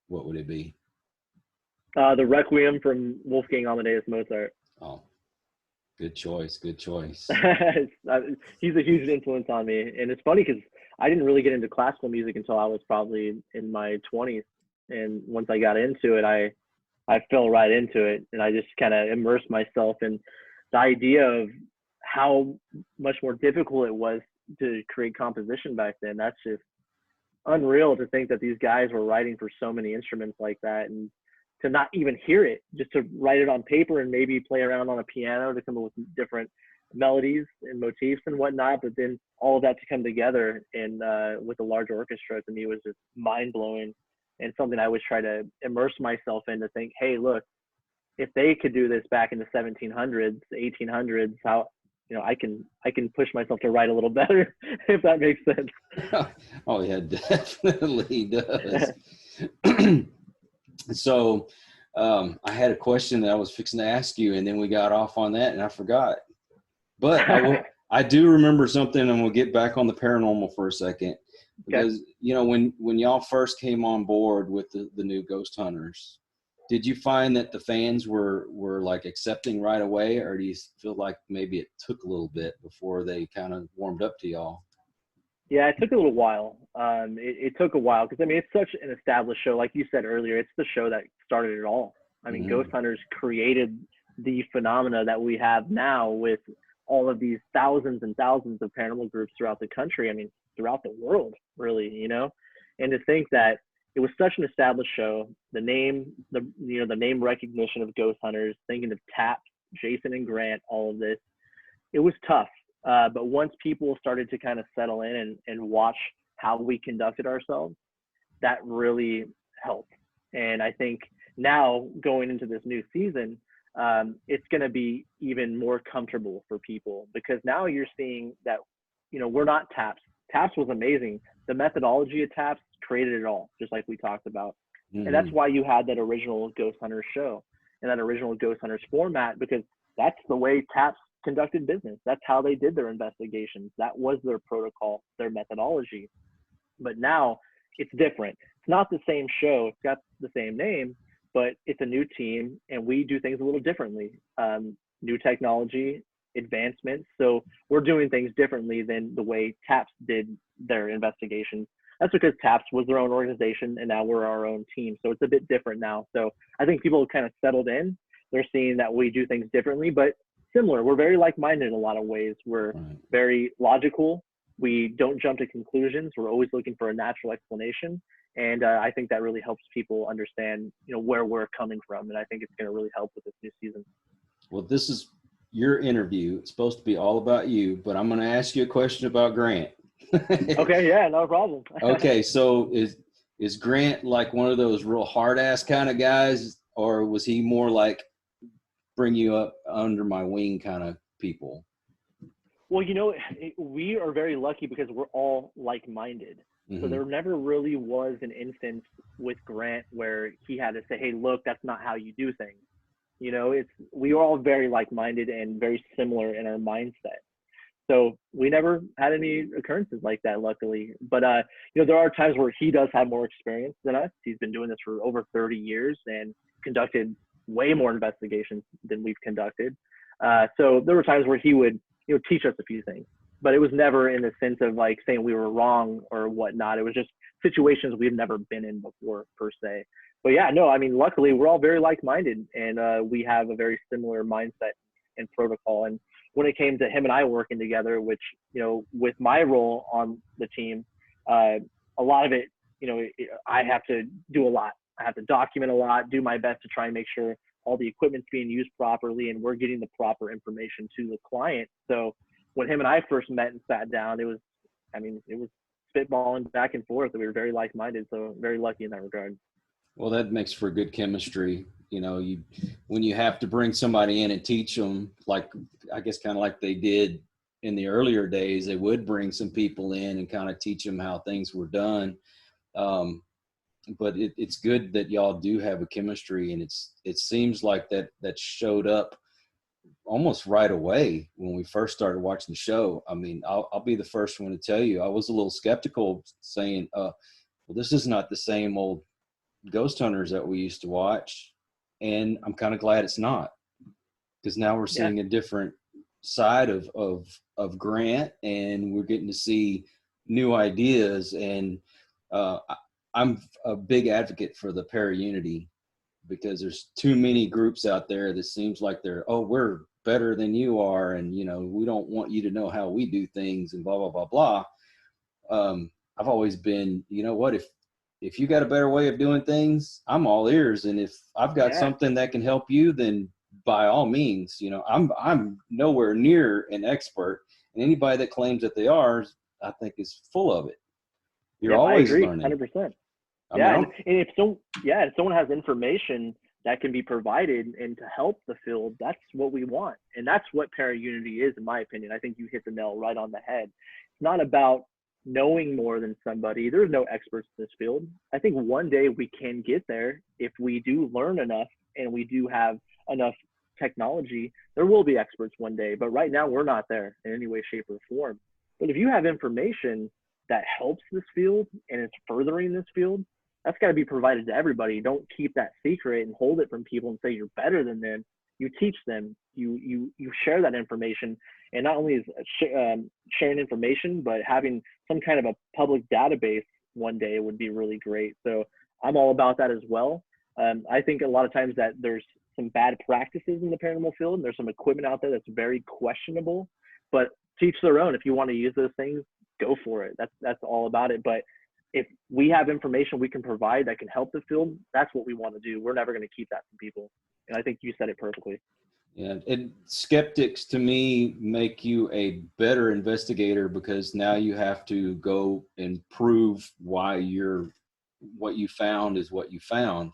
what would it be? The Requiem from Wolfgang Amadeus Mozart. Oh, good choice. Good choice. He's a huge influence on me, and it's funny because I didn't really get into classical music until I was probably in my 20s, and once I got into it, I fell right into it, and I just kind of immersed myself in the idea of how much more difficult it was to create composition back then. That's just unreal to think that these guys were writing for so many instruments like that, and to not even hear it, just to write it on paper and maybe play around on a piano to come up with different melodies and motifs and whatnot. But then all of that to come together and with a large orchestra, to me was just mind blowing, and something I always try to immerse myself in, to think, hey, look, if they could do this back in the 1700s, 1800s, how, you know, I can push myself to write a little better, if that makes sense. Oh yeah, definitely does. So I had a question that I was fixing to ask you, and then we got off on that and I forgot. But I do remember something, and we'll get back on the paranormal for a second. Because, you know, when y'all first came on board with the new Ghost Hunters, Did you find that the fans were like accepting right away, or do you feel like maybe it took a little bit before they kind of warmed up to y'all? Yeah, it took a little while. It took a while because I mean it's such an established show. Like you said earlier, it's the show that started it all. I mean, Ghost Mm-hmm. Hunters created the phenomena that we have now with all of these thousands and thousands of paranormal groups throughout the country. I mean, throughout the world, really, you know. And to think that it was such an established show, the name, the name recognition of Ghost Hunters, thinking of Taps, Jason and Grant, all of this, it was tough. But once people started to kind of settle in and watch how we conducted ourselves, that really helped. And I think now going into this new season, it's going to be even more comfortable for people because now you're seeing that, we're not Taps. Taps was amazing. The methodology of Taps created it all, just like we talked about. And that's Mm-hmm. why you had that original Ghost Hunters show and that original Ghost Hunters format, because that's the way Taps conducted business. That's how they did their investigations. That was their protocol, their methodology. But now it's different. It's not the same show. It's got the same name, but it's a new team and we do things a little differently. New technology, advancements. So we're doing things differently than the way TAPS did their investigations. That's because TAPS was their own organization and now we're our own team. So it's a bit different now. So I think people have kind of settled in. They're seeing that we do things differently, but similar. We're very like-minded in a lot of ways. We're Right. very logical. We don't jump to conclusions. We're always looking for a natural explanation. And I think that really helps people understand, where we're coming from. And I think it's going to really help with this new season. Well, this is your interview. It's supposed to be all about you, but I'm going to ask you a question about Grant. Okay, yeah, no problem. Okay, so is Grant like one of those real hard ass kind of guys, or was he more like bring you up under my wing kind of people? Well, we are very lucky because we're all like-minded. So Mm-hmm. there never really was an instance with Grant where he had to say, "Hey, look, that's not how you do things." We are all very like-minded and very similar in our mindset. So we never had any occurrences like that, luckily. But there are times where he does have more experience than us. He's been doing this for over 30 years and conducted way more investigations than we've conducted. So there were times where he would, teach us a few things, but it was never in the sense of like saying we were wrong or whatnot. It was just situations we've never been in before per se. But yeah, no, I mean, luckily we're all very like-minded and we have a very similar mindset and protocol. And when it came to him and I working together, which, with my role on the team, a lot of it, I have to do a lot. I have to document a lot, do my best to try and make sure all the equipment's being used properly and we're getting the proper information to the client. So when him and I first met and sat down, it was spitballing back and forth. We were very like-minded, so very lucky in that regard. Well, that makes for good chemistry. When you have to bring somebody in and teach them, like I guess kind of like they did in the earlier days, they would bring some people in and kind of teach them how things were done. But it's good that y'all do have a chemistry, and it seems like that showed up almost right away when we first started watching the show. I mean, I'll be the first one to tell you, I was a little skeptical, saying, well, this is not the same old Ghost Hunters that we used to watch, and I'm kind of glad it's not, because now we're Yeah. seeing a different side of Grant, and we're getting to see new ideas. And I'm a big advocate for the para-unity, because there's too many groups out there that seems like we're better than you are, and we don't want you to know how we do things, and blah blah blah blah. I've always been, what, if you got a better way of doing things, I'm all ears. And if I've got Yeah. something that can help you, then by all means, I'm nowhere near an expert, and anybody that claims that they are, I think is full of it. You're Yep, I always agree, learning. 100%. I Yeah, mean, and if someone has information that can be provided and to help the field, that's what we want, and that's what para-unity is, in my opinion. I think you hit the nail right on the head. It's not about knowing more than somebody. There's no experts in this field. I think one day we can get there if we do learn enough and we do have enough technology. There will be experts one day, but right now we're not there in any way, shape, or form. But if you have information that helps this field and is furthering this field, that's got to be provided to everybody. Don't keep that secret and hold it from people and say you're better than them. You teach them, you share that information. And not only is sharing information, but having some kind of a public database one day would be really great. So I'm all about that as well. I think a lot of times that there's some bad practices in the paranormal field, and there's some equipment out there that's very questionable, but teach their own. If you want to use those things, go for it. That's all about it. But if we have information we can provide that can help the field, that's what we want to do. We're never going to keep that from people. And I think you said it perfectly. Yeah, and skeptics to me make you a better investigator, because now you have to go and prove why what you found is what you found.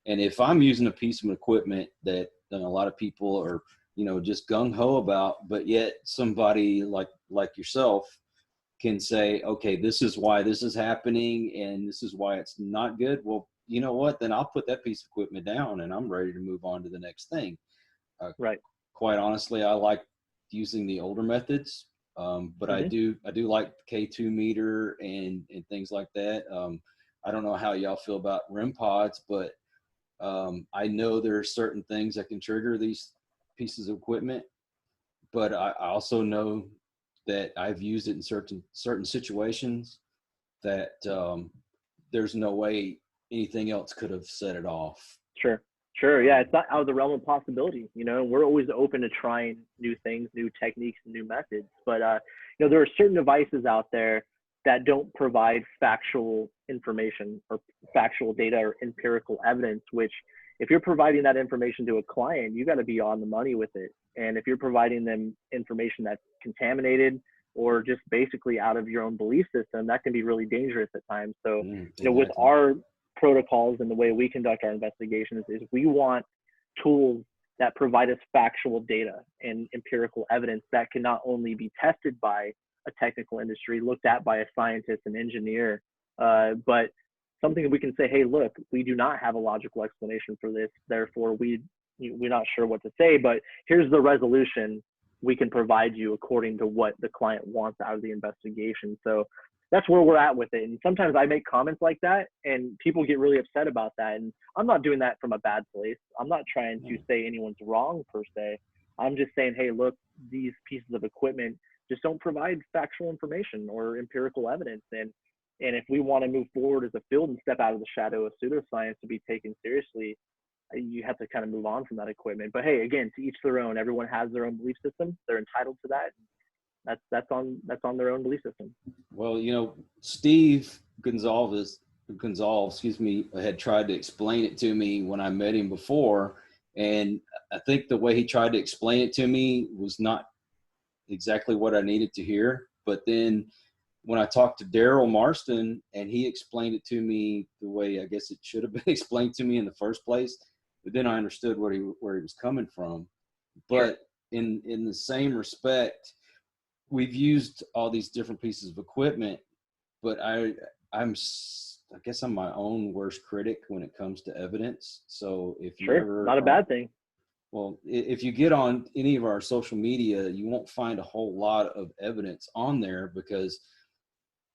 And if I'm using a piece of equipment that a lot of people are, just gung ho about, but yet somebody like yourself can say, okay, this is why this is happening and this is why it's not good. Well, you know what? Then I'll put that piece of equipment down and I'm ready to move on to the next thing. Right. Quite honestly, I like using the older methods, but I do like K2 meter and things like that. I don't know how y'all feel about REM pods, but I know there are certain things that can trigger these pieces of equipment, but I also know that I've used it in certain situations that there's no way anything else could have set it off. Sure. Yeah. It's not out of the realm of possibility. We're always open to trying new things, new techniques, and new methods. But, there are certain devices out there that don't provide factual information or factual data or empirical evidence, which if you're providing that information to a client, you got to be on the money with it. And if you're providing them information that's contaminated or just basically out of your own belief system, that can be really dangerous at times. So, Exactly. With our protocols and the way we conduct our investigations is we want tools that provide us factual data and empirical evidence that can not only be tested by a technical industry, looked at by a scientist and engineer, but something that we can say, hey, look, we do not have a logical explanation for this. Therefore, we're not sure what to say, but here's the resolution we can provide you according to what the client wants out of the investigation. So that's where we're at with it. And sometimes I make comments like that and people get really upset about that. And I'm not doing that from a bad place. I'm not trying to say anyone's wrong per se. I'm just saying, hey, look, these pieces of equipment just don't provide factual information or empirical evidence. And if we want to move forward as a field and step out of the shadow of pseudoscience to be taken seriously, you have to kind of move on from that equipment. But hey, again, to each their own. Everyone has their own belief system. They're entitled to that. That's on their own belief system. Well, Steve Gonzalez, had tried to explain it to me when I met him before, and I think the way he tried to explain it to me was not exactly what I needed to hear. But then when I talked to Daryl Marston and he explained it to me the way I guess it should have been explained to me in the first place, but then I understood where he was coming from. But in the same respect, we've used all these different pieces of equipment, but I guess I'm my own worst critic when it comes to evidence. So if you ever, not a bad thing. Well, if you get on any of our social media, you won't find a whole lot of evidence on there because,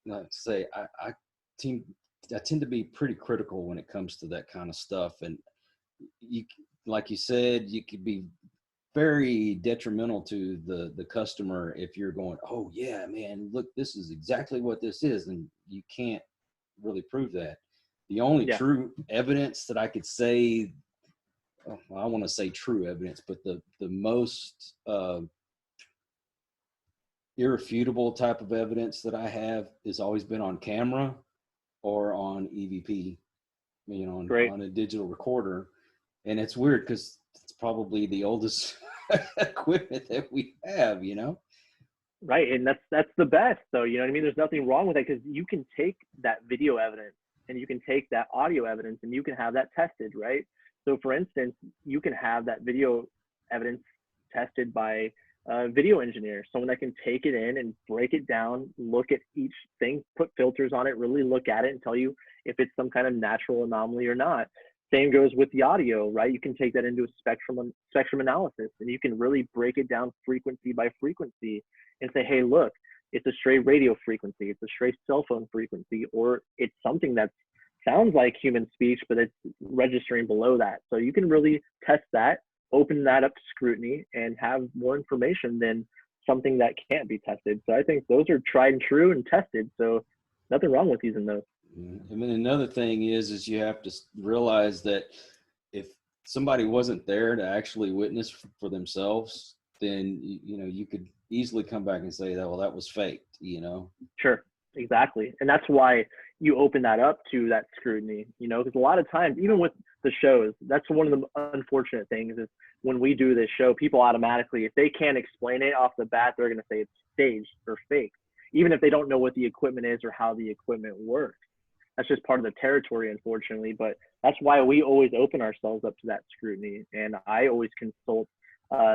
like I say, I tend to be pretty critical when it comes to that kind of stuff. And like you said, you could be very detrimental to the customer if you're going, oh yeah, man, look, this is exactly what this is, and you can't really prove that. The only true evidence that I could say, well, I want to say true evidence, but the most irrefutable type of evidence that I have has always been on camera or on EVP, on a digital recorder. And it's weird because it's probably the oldest equipment that we have, Right. And that's the best though. You know what I mean? There's nothing wrong with it because you can take that video evidence and you can take that audio evidence and you can have that tested, right? So for instance, you can have that video evidence tested by a video engineer, someone that can take it in and break it down, look at each thing, put filters on it, really look at it and tell you if it's some kind of natural anomaly or not. Same goes with the audio, right? You can take that into a spectrum analysis and you can really break it down frequency by frequency and say, hey, look, it's a stray radio frequency, it's a stray cell phone frequency, or it's something that's sounds like human speech, but it's registering below that. So you can really test that, open that up to scrutiny, and have more information than something that can't be tested. So I think those are tried and true and tested. So nothing wrong with using those. I mean, another thing is you have to realize that if somebody wasn't there to actually witness for themselves, then, you know, you could easily come back and say that, well, that was faked, you know? Sure, exactly. And that's why you open that up to that scrutiny, you know, because a lot of times, even with the shows, that's one of the unfortunate things is when we do this show, people automatically, if they can't explain it off the bat, they're going to say it's staged or fake, even if they don't know what the equipment is or how the equipment works. That's just part of the territory, unfortunately. But that's why we always open ourselves up to that scrutiny. And I always consult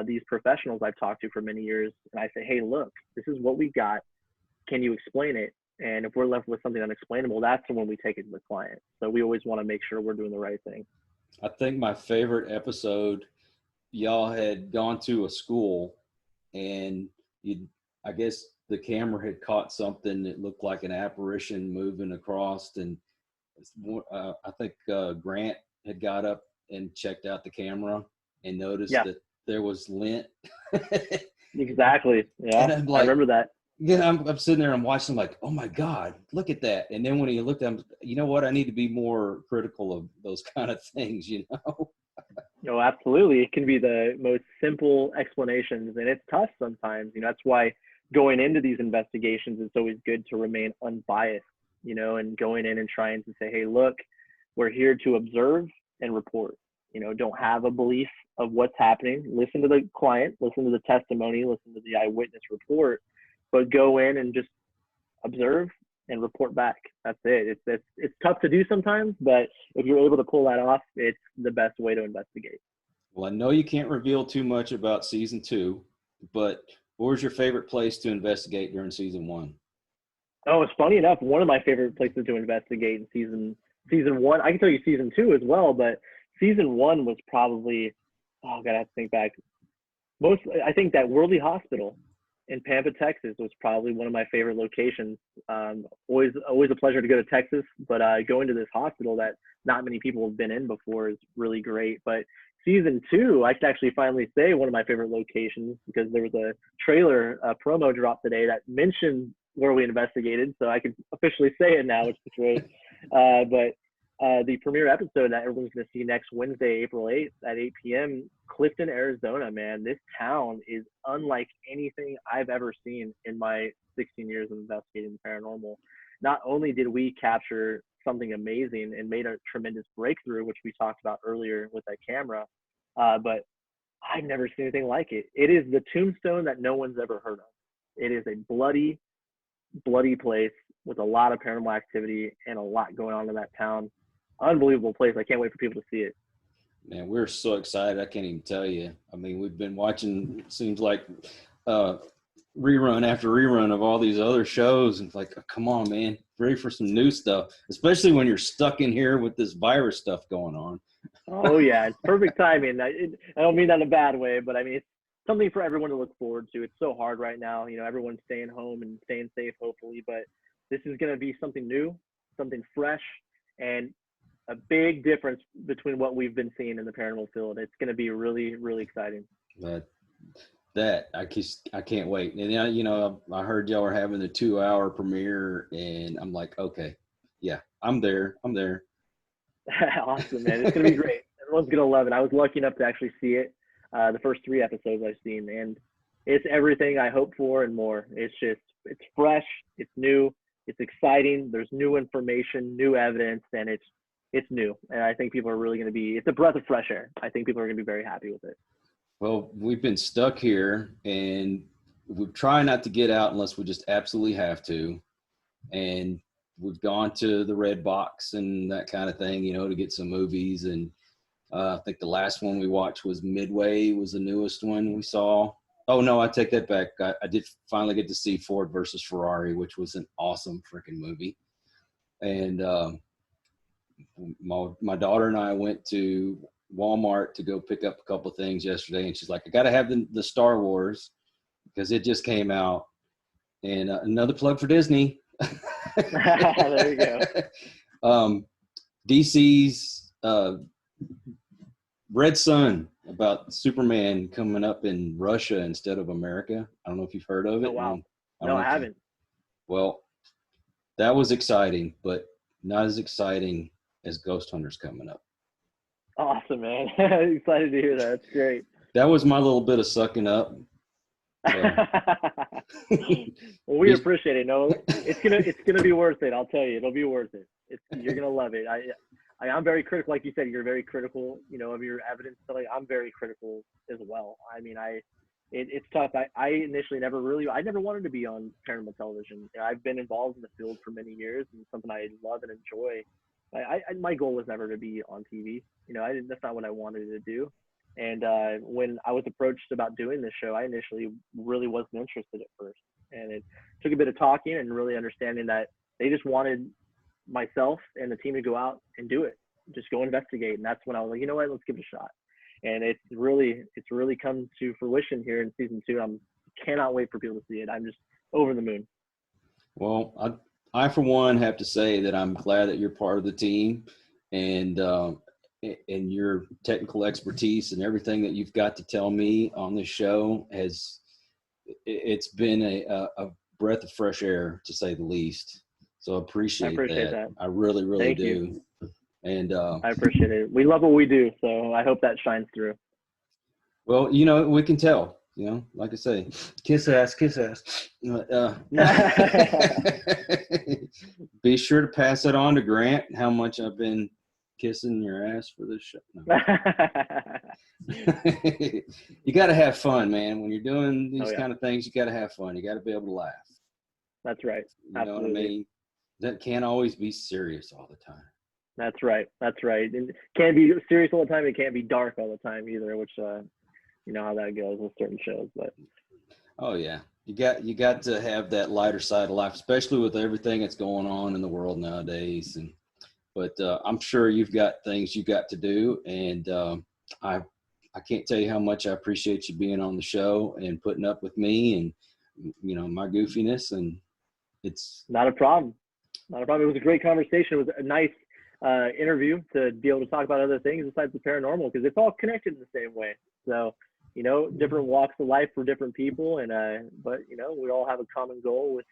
these professionals I've talked to for many years. And I say, hey, look, this is what we got. Can you explain it? And if we're left with something unexplainable, that's when we take it to the client. So we always want to make sure we're doing the right thing. I think my favorite episode, y'all had gone to a school and I guess the camera had caught something that looked like an apparition moving across. And I think Grant had got up and checked out the camera and noticed that there was lint. Exactly. Yeah, and I'm like, I remember that. Yeah, I'm sitting there, I'm watching like, oh my God, look at that. And then when he looked at him, you know what? I need to be more critical of those kind of things, you know? No, absolutely. It can be the most simple explanations, and it's tough sometimes. You know, that's why going into these investigations, it's always good to remain unbiased, you know, and going in and trying to say, hey, look, we're here to observe and report. You know, don't have a belief of what's happening. Listen to the client, listen to the testimony, listen to the eyewitness report, but go in and just observe and report back. That's it. It's tough to do sometimes, but if you're able to pull that off, it's the best way to investigate. Well, I know you can't reveal too much about season 2, but what was your favorite place to investigate during season 1? Oh, it's funny enough. One of my favorite places to investigate in season 1, I can tell you season 2 as well, but season 1 was probably, oh God, I have to think back. I think that Worley Hospital in Pampa, Texas was probably one of my favorite locations. Always a pleasure to go to Texas, but going to this hospital that not many people have been in before is really great. But season 2, I can actually finally say one of my favorite locations because there was a trailer promo drop today that mentioned where we investigated. So I can officially say it now, which is great. But the premiere episode that everyone's going to see next Wednesday, April 8th at 8 p.m., Clifton, Arizona, man. This town is unlike anything I've ever seen in my 16 years of investigating the paranormal. Not only did we capture something amazing and made a tremendous breakthrough, which we talked about earlier with that camera, but I've never seen anything like it. It is the tombstone that no one's ever heard of. It is a bloody, bloody place with a lot of paranormal activity and a lot going on in that town. Unbelievable place. I can't wait for people to see it. Man, we're so excited. I can't even tell you. I mean, we've been watching, it seems like rerun after rerun of all these other shows. And it's like, oh, come on, man, ready for some new stuff, especially when you're stuck in here with this virus stuff going on. Oh, yeah. It's perfect timing. I don't mean that in a bad way, but I mean, it's something for everyone to look forward to. It's so hard right now. You know, everyone's staying home and staying safe, hopefully, but this is going to be something new, something fresh, and a big difference between what we've been seeing in the paranormal field. It's going to be really, really exciting. That I can't wait. And you know, I heard y'all are having the 2-hour premiere, and I'm like, okay, yeah, I'm there. Awesome, man. It's going to be great. Everyone's going to love it. I was lucky enough to actually see it. The first 3 episodes I've seen, and it's everything I hoped for and more. It's fresh, it's new, it's exciting. There's new information, new evidence, and it's new. And I think people are really going to it's a breath of fresh air. I think people are going to be very happy with it. Well, we've been stuck here, and we try not to get out unless we just absolutely have to. And we've gone to the Red Box and that kind of thing, you know, to get some movies. And I think the last one we watched was Midway, was the newest one we saw. Oh, no, I take that back. I did finally get to see Ford versus Ferrari, which was an awesome freaking movie. And my daughter and I went to Walmart to go pick up a couple of things yesterday, and she's like, I got to have the Star Wars because it just came out. And another plug for Disney. There you go. DC's Red Sun about Superman coming up in Russia instead of America. I don't know if you've heard of it. Oh, wow. I No, I haven't. Well, that was exciting, but not as exciting as Ghost Hunters coming up. Awesome, man. Excited to hear that. That's great. That was my little bit of sucking up. Well, we appreciate it. No, it's gonna be worth it. I'll tell you, it'll be worth it. You're gonna love it. I'm very critical, like you said. You're very critical, of your evidence. So like, I'm very critical as well. I mean, it's tough. I initially never wanted to be on paranormal television. I've been involved in the field for many years, and something I love and enjoy. My goal was never to be on TV. That's not what I wanted to do. And when I was approached about doing this show, I initially really wasn't interested at first. And it took a bit of talking and really understanding that they just wanted myself and the team to go out and do it, just go investigate. And that's when I was like, you know what, let's give it a shot. And it's really come to fruition here in season 2. I cannot wait for people to see it. I'm just over the moon. Well, I for one have to say that I'm glad that you're part of the team, and your technical expertise and everything that you've got to tell me on this show it's been a breath of fresh air, to say the least. So I appreciate that. I really, really Thank do. You. And I appreciate it. We love what we do, so I hope that shines through. Well, we can tell. Like I say, kiss ass. Be sure to pass it on to Grant, how much I've been kissing your ass for this show. No. You got to have fun, man. When you're doing these kind of things, you got to have fun. You got to be able to laugh. That's right. You know what I mean? That can't always be serious all the time. That's right. And it can't be serious all the time. It can't be dark all the time either, which you know how that goes with certain shows. But oh yeah, you got to have that lighter side of life, especially with everything that's going on in the world nowadays. But I'm sure you've got things you got to do, and I can't tell you how much I appreciate you being on the show and putting up with me and my goofiness. And it's not a problem. It was a great conversation. It was a nice interview to be able to talk about other things besides the paranormal, because it's all connected in the same way. So, different walks of life for different people, and but we all have a common goal with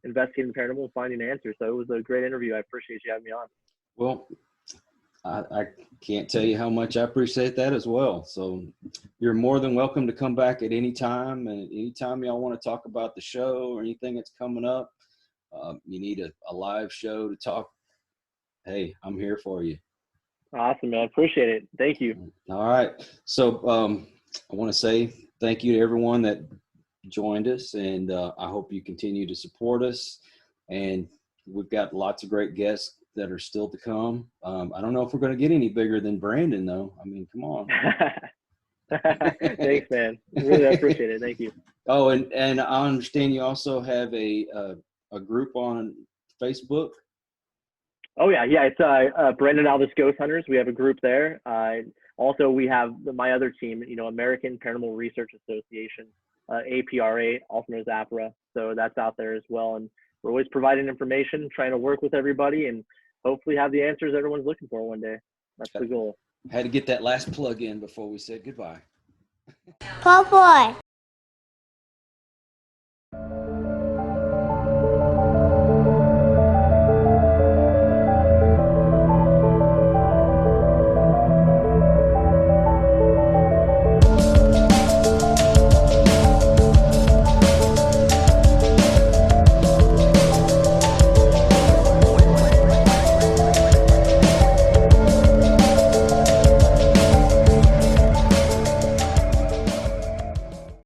investigating the paranormal and finding answers. So it was a great interview. I appreciate you having me on. Well, I can't tell you how much I appreciate that as well. So you're more than welcome to come back at any time, and anytime y'all want to talk about the show or anything that's coming up. You need a live show to talk. Hey, I'm here for you. Awesome, man. I appreciate it. Thank you. All right. So I want to say thank you to everyone that joined us, and I hope you continue to support us. And we've got lots of great guests that are still to come. I don't know if we're going to get any bigger than Brandon, though. I mean, come on. Thanks, man. Really appreciate it. Thank you. Oh, and I understand you also have a group on Facebook. Oh yeah. It's Brandon Alvis Ghost Hunters. We have a group there. Also, we have my other team, American Paranormal Research Association, APRA, also known as APRA. So that's out there as well. And we're always providing information, trying to work with everybody, and hopefully have the answers everyone's looking for one day. That's the goal. Had to get that last plug in before we said goodbye. Paw boy.